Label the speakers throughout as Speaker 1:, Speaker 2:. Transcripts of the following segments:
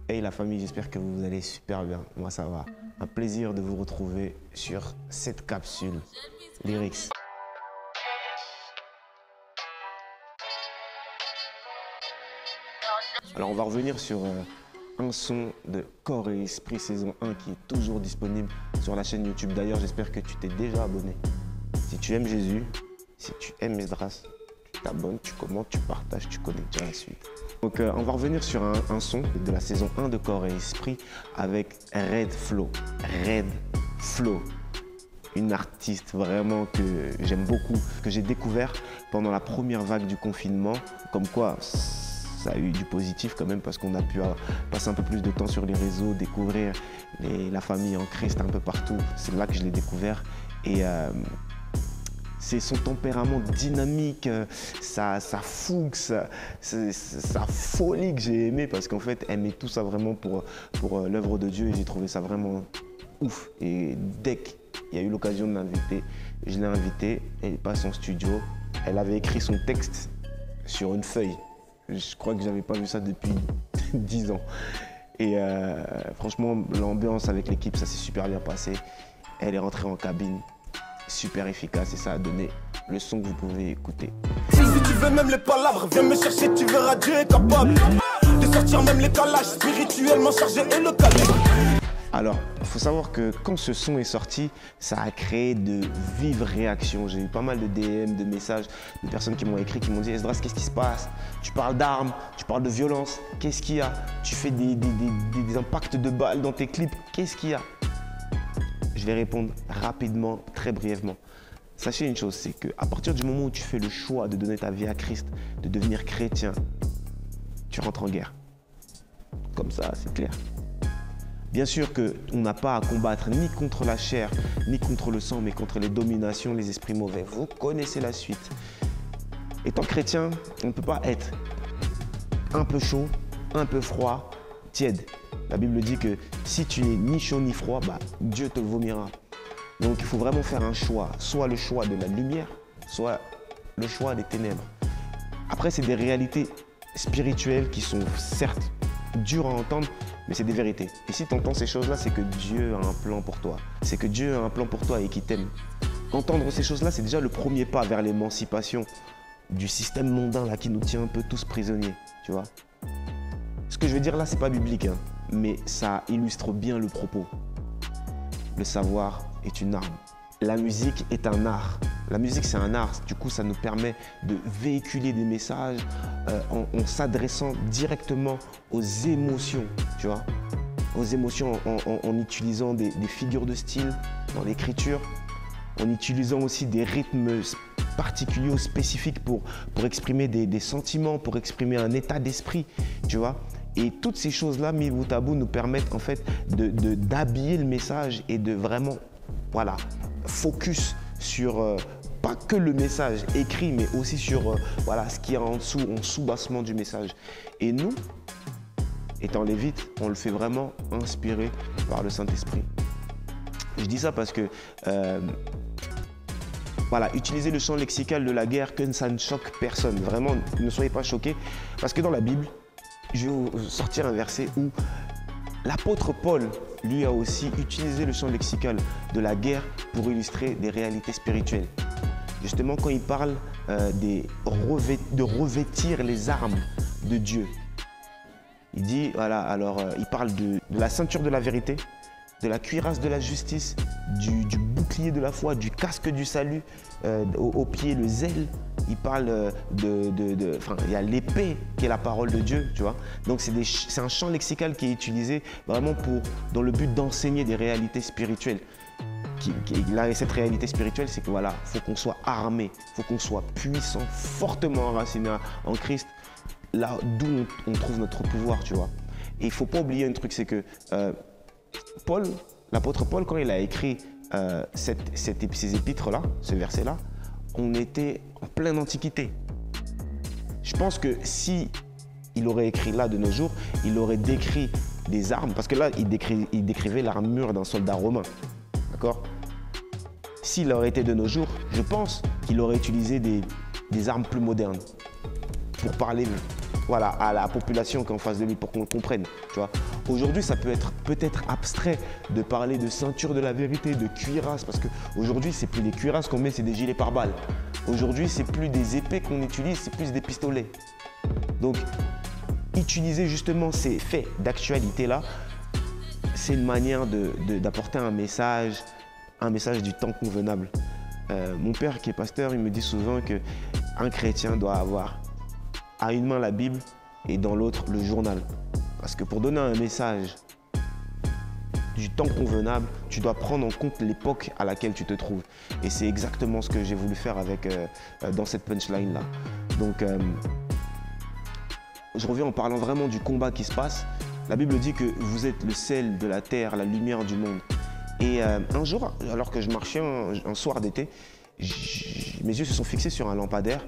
Speaker 1: Hey la famille, j'espère que vous allez super bien. Moi ça va. Un plaisir de vous retrouver sur cette capsule Lyrics. Alors on va revenir sur un son de Corps et Esprit saison 1 qui est toujours disponible sur la chaîne YouTube. D'ailleurs, j'espère que tu t'es déjà abonné. Si tu aimes Jésus, si tu aimes Esdras, tu t'abonnes, tu commentes, tu partages, tu connais déjà la suite. Donc on va revenir sur un son de la saison 1 de Corps et Esprit avec Red Flow. Red Flow. Une artiste vraiment que j'aime beaucoup, que j'ai découvert pendant la première vague du confinement. Comme quoi, ça a eu du positif quand même parce qu'on a pu passer un peu plus de temps sur les réseaux, découvrir la famille en Christ un peu partout. C'est là que je l'ai découvert. Et c'est son tempérament dynamique, sa fougue, sa folie que j'ai aimé parce qu'en fait, elle met tout ça vraiment pour l'œuvre de Dieu et j'ai trouvé ça vraiment ouf. Et dès qu'il y a eu l'occasion de l'inviter, je l'ai invitée, elle passe en studio. Elle avait écrit son texte sur une feuille. Je crois que je n'avais pas vu ça depuis 10 ans. Et franchement, l'ambiance avec l'équipe, ça s'est super bien passé. Elle est rentrée en cabine, super efficace et ça a donné le son que vous pouvez écouter.
Speaker 2: Si tu veux même les palabres, viens me chercher, tu verras Dieu est capable de sortir même les calages, spirituellement chargé et le calibre.
Speaker 1: Alors, il faut savoir que quand ce son est sorti, ça a créé de vives réactions. J'ai eu pas mal de DM, de messages, de personnes qui m'ont écrit, qui m'ont dit « Esdras, qu'est-ce qui se passe? Tu parles d'armes, tu parles de violence, qu'est-ce qu'il y a? Tu fais des impacts de balles dans tes clips, qu'est-ce qu'il y a ?» Je vais répondre rapidement, très brièvement. Sachez une chose, c'est qu'à partir du moment où tu fais le choix de donner ta vie à Christ, de devenir chrétien, tu rentres en guerre. Comme ça, c'est clair. Bien sûr qu'on n'a pas à combattre ni contre la chair, ni contre le sang, mais contre les dominations, les esprits mauvais. Vous connaissez la suite. Étant chrétien, on ne peut pas être un peu chaud, un peu froid, tiède. La Bible dit que si tu n'es ni chaud ni froid, Dieu te vomira. Donc il faut vraiment faire un choix, soit le choix de la lumière, soit le choix des ténèbres. Après, c'est des réalités spirituelles qui sont certes dures à entendre, mais c'est des vérités. Et si tu entends ces choses-là, c'est que Dieu a un plan pour toi. C'est que Dieu a un plan pour toi et qu'il t'aime. Entendre ces choses-là, c'est déjà le premier pas vers l'émancipation du système mondain là, qui nous tient un peu tous prisonniers, tu vois. Ce que je veux dire là, c'est pas biblique, hein, mais ça illustre bien le propos. Le savoir est une arme. La musique est un art. La musique, c'est un art. Du coup, ça nous permet de véhiculer des messages en s'adressant directement aux émotions, tu vois. Aux émotions en utilisant des figures de style dans l'écriture, en utilisant aussi des rythmes particuliers ou spécifiques pour exprimer des sentiments, pour exprimer un état d'esprit, tu vois. Et toutes ces choses-là, mis bout à bout, nous permettent en fait d'habiller le message et de vraiment, voilà, focus sur pas que le message écrit, mais aussi sur voilà, ce qu'il y a en dessous, en sous-bassement du message. Et nous, étant lévites, on le fait vraiment inspiré par le Saint-Esprit. Je dis ça parce que voilà, utiliser le champ lexical de la guerre, que ça ne choque personne. Vraiment, ne soyez pas choqués. Parce que dans la Bible, je vais vous sortir un verset où l'apôtre Paul, lui, a aussi utilisé le champ lexical de la guerre pour illustrer des réalités spirituelles. Justement, quand il parle de revêtir les armes de Dieu, il dit, voilà, alors il parle de la ceinture de la vérité, de la cuirasse de la justice, du bouclier de la foi, du casque du salut, au pied le zèle. Il parle il y a l'épée qui est la parole de Dieu, tu vois. Donc c'est un champ lexical qui est utilisé vraiment dans le but d'enseigner des réalités spirituelles. Et cette réalité spirituelle, c'est que voilà, faut qu'on soit armé, faut qu'on soit puissant, fortement enraciné en Christ, là d'où on trouve notre pouvoir, tu vois. Et il ne faut pas oublier un truc, c'est que l'apôtre Paul, quand il a écrit ces épîtres-là, ce verset-là, on était en pleine antiquité. Je pense que si il aurait écrit là de nos jours, il aurait décrit des armes, parce que là, il décrivait l'armure d'un soldat romain. D'accord? S'il aurait été de nos jours, je pense qu'il aurait utilisé des armes plus modernes pour parler voilà, à la population qui est en face de lui pour qu'on le comprenne. Tu vois. Aujourd'hui, ça peut être peut-être abstrait de parler de ceinture de la vérité, de cuirasse, parce qu'aujourd'hui, c'est plus des cuirasses qu'on met, c'est des gilets pare-balles. Aujourd'hui, c'est plus des épées qu'on utilise, c'est plus des pistolets. Donc, utiliser justement ces faits d'actualité-là, c'est une manière d'apporter un message du temps convenable. Mon père qui est pasteur, il me dit souvent qu'un chrétien doit avoir à une main la Bible et dans l'autre le journal. Parce que pour donner un message du temps convenable, tu dois prendre en compte l'époque à laquelle tu te trouves. Et c'est exactement ce que j'ai voulu faire dans cette punchline-là. Donc, je reviens en parlant vraiment du combat qui se passe. La Bible dit que vous êtes le sel de la terre, la lumière du monde. Et un jour, alors que je marchais un soir d'été, mes yeux se sont fixés sur un lampadaire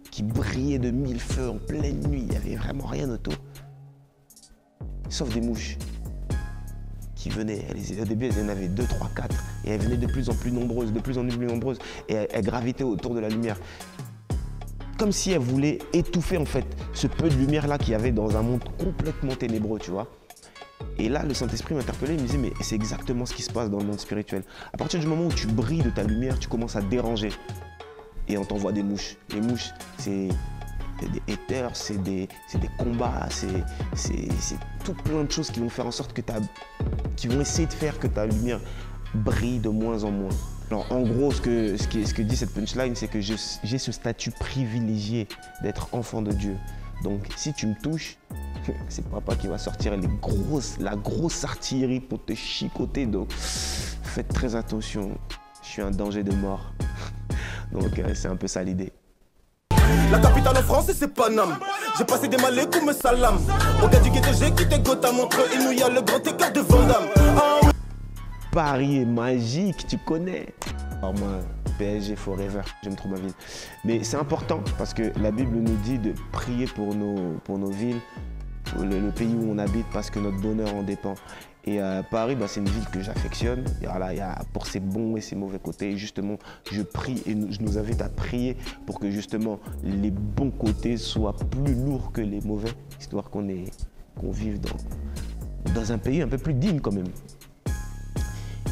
Speaker 1: qui brillait de 1000 feux en pleine nuit. Il n'y avait vraiment rien autour, sauf des mouches qui venaient. Au début, elles en avaient 2, 3, 4. Et elles venaient de plus en plus nombreuses, Et elles gravitaient autour de la lumière. Comme si elles voulaient étouffer en fait ce peu de lumière-là qu'il y avait dans un monde complètement ténébreux, tu vois. Et là, le Saint-Esprit m'interpellait, il me disait, mais c'est exactement ce qui se passe dans le monde spirituel. À partir du moment où tu brilles de ta lumière, tu commences à déranger. Et on t'envoie des mouches. Les mouches, c'est des haters, c'est des combats, c'est tout plein de choses qui vont faire en sorte qui vont essayer de faire que ta lumière brille de moins en moins. Alors, en gros, ce que dit cette punchline, c'est que j'ai ce statut privilégié d'être enfant de Dieu. Donc, si tu me touches, c'est papa qui va sortir la grosse artillerie pour te chicoter. Donc, faites très attention. Je suis un danger de mort. Donc, c'est un peu ça l'idée.
Speaker 2: La capitale en France, c'est Paname. J'ai passé des malais comme salam. Au gars du ghetto, j'ai quitté Gotham. Entre et nous, y a le grand écart de Vandame.
Speaker 1: Paris est magique, tu connais. Alors moi, PSG forever, j'aime trop ma ville. Mais c'est important parce que la Bible nous dit de prier pour nos villes, pour le pays où on habite, parce que notre bonheur en dépend. Et Paris, c'est une ville que j'affectionne. Voilà, il y a pour ses bons et ses mauvais côtés. Et justement, je prie et je nous invite à prier pour que justement les bons côtés soient plus lourds que les mauvais, histoire qu'on vive dans un pays un peu plus digne quand même.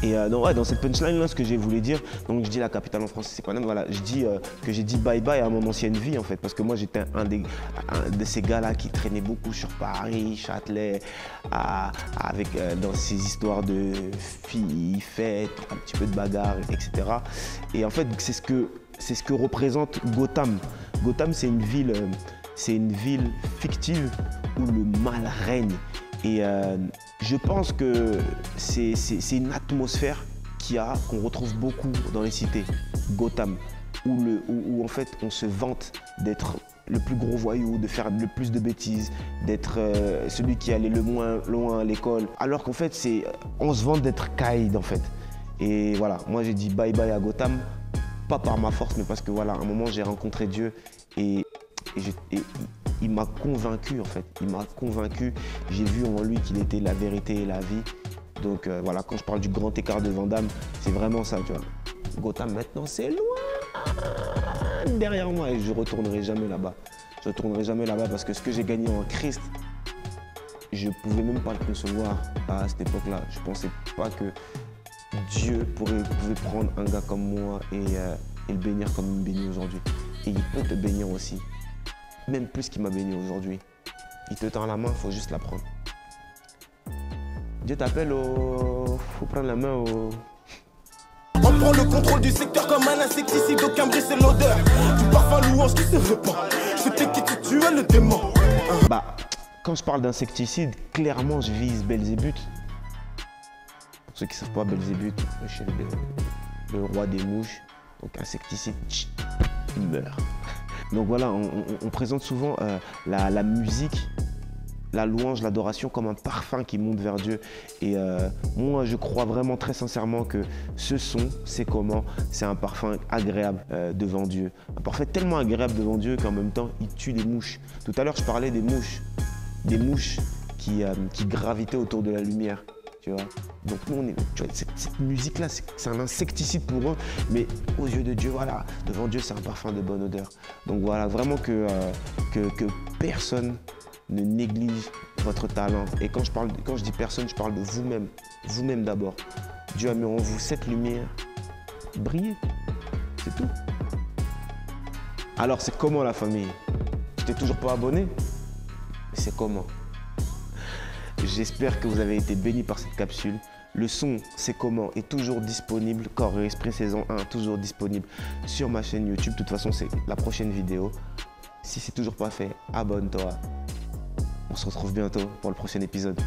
Speaker 1: Et dans cette punchline-là, ce que j'ai voulu dire, donc je dis la capitale en français, c'est Paname, voilà, je dis que j'ai dit bye-bye à mon ancienne vie en fait, parce que moi j'étais un de ces gars-là qui traînait beaucoup sur Paris, Châtelet, dans ces histoires de filles, fêtes, un petit peu de bagarre, etc. Et en fait, c'est ce que représente Gotham. Gotham, c'est une ville fictive où le mal règne. Et je pense que c'est une atmosphère qu'on retrouve beaucoup dans les cités, Gotham, où en fait on se vante d'être le plus gros voyou, de faire le plus de bêtises, d'être celui qui allait le moins loin à l'école, alors qu'en fait on se vante d'être caïd en fait. Et voilà, moi j'ai dit bye bye à Gotham, pas par ma force, mais parce que voilà, à un moment j'ai rencontré Dieu et il m'a convaincu en fait, j'ai vu en lui qu'il était la vérité et la vie. Donc voilà, quand je parle du grand écart de Vandame, c'est vraiment ça, tu vois. Gotham maintenant c'est loin derrière moi et je retournerai jamais là-bas. Je retournerai jamais là-bas parce que ce que j'ai gagné en Christ, je pouvais même pas le concevoir à cette époque-là. Je pensais pas que Dieu pouvait prendre un gars comme moi et le bénir comme il me bénit aujourd'hui. Et il peut te bénir aussi. Même plus qu'il m'a béni aujourd'hui. Il te tend la main, il faut juste la prendre. Dieu t'appelle faut prendre la main
Speaker 2: On prend le contrôle du secteur comme un insecticide, aucun bruit c'est l'odeur du parfum louange qui se répand. C'était qui tu es le démon.
Speaker 1: Quand je parle d'insecticide, clairement je vise Belzébuth. Pour ceux qui ne savent pas, Belzébuth, le roi des mouches. Donc insecticide, il meurt. Donc voilà, on présente souvent la musique, la louange, l'adoration comme un parfum qui monte vers Dieu. Et moi, je crois vraiment très sincèrement que ce son, c'est un parfum agréable devant Dieu. Un parfum tellement agréable devant Dieu qu'en même temps, il tue les mouches. Tout à l'heure, je parlais des mouches qui gravitaient autour de la lumière. Tu vois. Donc nous, tu vois, cette musique-là, c'est un insecticide pour eux, mais aux yeux de Dieu, voilà, devant Dieu, c'est un parfum de bonne odeur. Donc voilà, vraiment que personne ne néglige votre talent. Et quand je dis personne, je parle de vous-même. Vous-même d'abord. Dieu a mis en vous cette lumière. Brillez. C'est tout. Alors, c'est comment la famille? Tu t'es toujours pas abonné? C'est comment? J'espère que vous avez été bénis par cette capsule. Le son, c'est comment, est toujours disponible. Corps et Esprit saison 1, toujours disponible sur ma chaîne YouTube. De toute façon, c'est la prochaine vidéo. Si c'est toujours pas fait, abonne-toi. On se retrouve bientôt pour le prochain épisode.